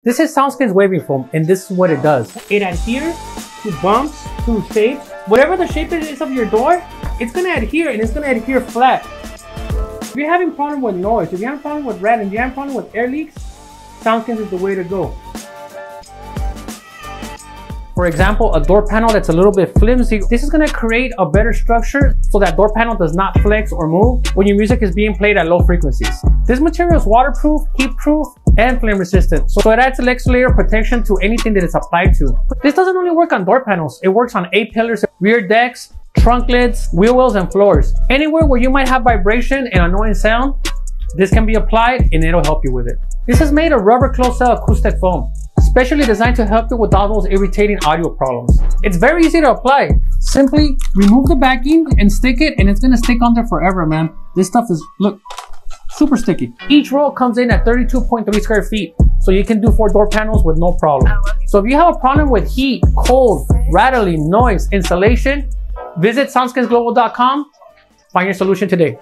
This is SoundSkins Wavy Foam, and this is what it does. It adheres to bumps, to shapes. Whatever the shape is of your door, it's gonna adhere, and it's gonna adhere flat. If you're having a problem with noise, if you're having a problem with rattling, if you're having a problem with air leaks, SoundSkins is the way to go. For example, a door panel that's a little bit flimsy, this is gonna create a better structure so that door panel does not flex or move when your music is being played at low frequencies. This material is waterproof, heat-proof, and flame resistant, so it adds an extra layer of protection to anything that it's applied to. This doesn't only work on door panels, it works on A-pillars, rear decks, trunk lids, wheel wells, and floors. Anywhere where you might have vibration and annoying sound, this can be applied and it'll help you with it. This is made of rubber closed-cell acoustic foam, specially designed to help you with all those irritating audio problems. It's very easy to apply. Simply remove the backing and stick it, and it's gonna stick on there forever, man. This stuff is, look, super sticky. Each roll comes in at 32.3 square feet, so you can do 4 door panels with no problem. So if you have a problem with heat, cold, rattling, noise, insulation, visit soundskinsglobal.com. Find your solution today.